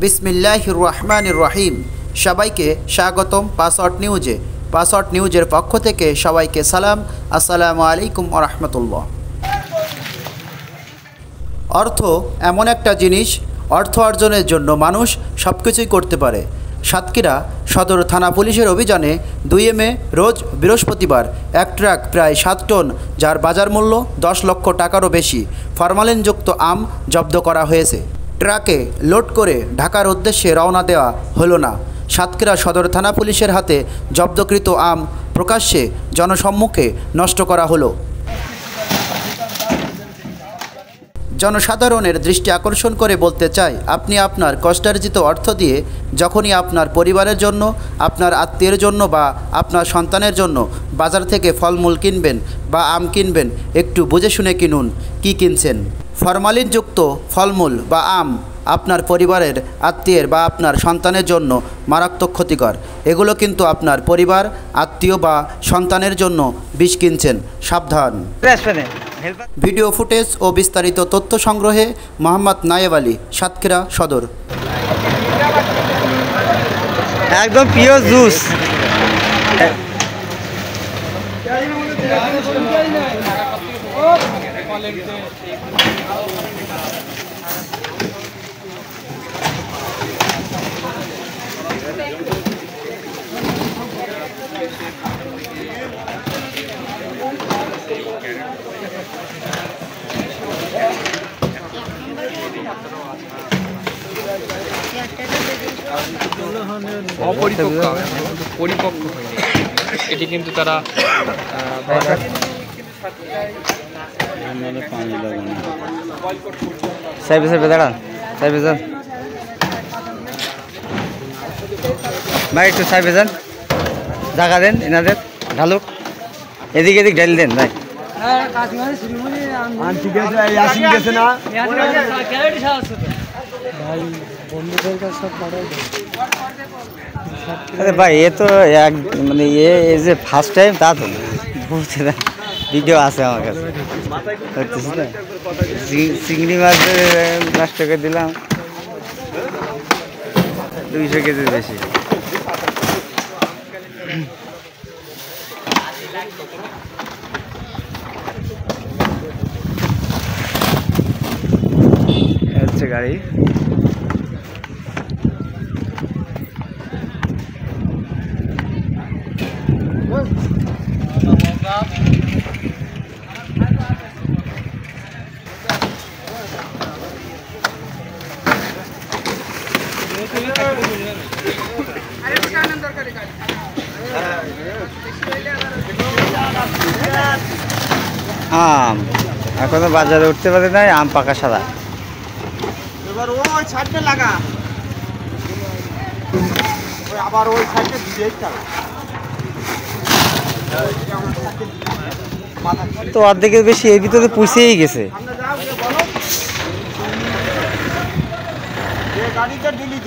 বিসমিল্লাহির রহমানির রহিম। সবাইকে স্বাগতম পাসওয়ার্ড নিউজে। পাসওয়ার্ড নিউজের পক্ষ থেকে সবাইকে সালাম, আসসালামু আলাইকুম ওয়া রাহমাতুল্লাহ। অর্থ এমন একটা জিনিস, অর্থ অর্জনের জন্য মানুষ সব কিছুই করতে পারে। সাতক্ষীরা সদর থানা পুলিশের অভিযানে 2 মে রোজ বৃহস্পতিবার এক ট্রাক প্রায় 7 টন, যার বাজার মূল্য 10 লক্ষ টাকারও বেশি ফরমালিনযুক্ত আম জব্দ করা হয়েছে। ট্রাকে লোড করে ঢাকার উদ্দেশ্যে রওনা দেওয়া হলো না। সাতক্ষীরা সদর থানা পুলিশের হাতে জব্দকৃত আম প্রকাশ্যে জনসম্মুখে নষ্ট করা হলো। জনসাধারণের দৃষ্টি আকর্ষণ করে বলতে চাই, আপনি আপনার কষ্টার্জিত অর্থ দিয়ে যখনই আপনার পরিবারের জন্য, আপনার আত্মীয়ের জন্য বা আপনার সন্তানের জন্য বাজার থেকে ফলমূল কিনবেন বা আম কিনবেন, একটু বুঝে শুনে কিনুন কি কিনছেন। ফরমালিনযুক্ত ফলমূল বা আম আপনার পরিবারের, আত্মীয়ের বা আপনার সন্তানের জন্য মারাত্মক ক্ষতিকর। এগুলো কিন্তু আপনার পরিবার, আত্মীয় বা সন্তানের জন্য বিষ কিনছেন, সাবধান। ভিডিও ফুটেজ ও বিস্তারিত তথ্য সংগ্রহে মোহাম্মদ নায়েব আলী, সাতক্ষীরা সদর। একদম পিওর জুস। অপরিপক্ক, পরিপক্ক হয়নি এটি, কিন্তু তারা ভাই একটু সাইবে যান, জায়গা দেন এনাদের, ঢালুক এদিকে এদিক ঢেল দেন ভাই। আরে ভাই এ তো এক মানে এ যে ফার্স্ট টাইম তা তো বলছে না, ভিডিও আছে আমার কাছে। চিংড়ি মাছ নষ্ট করে দিলাম 200 কেজির বেশি। হচ্ছে গাড়ি। আম এখনো বাজারে উঠতে পারে নাই, আম পাকা সাদা। এবার ওই সাইডে লাগা, আবার ওই সাইডে দিয়ে তো অর্ধেকের বেশি এর ভিতরে পুষেই গেছে। গাড়িটা দিলি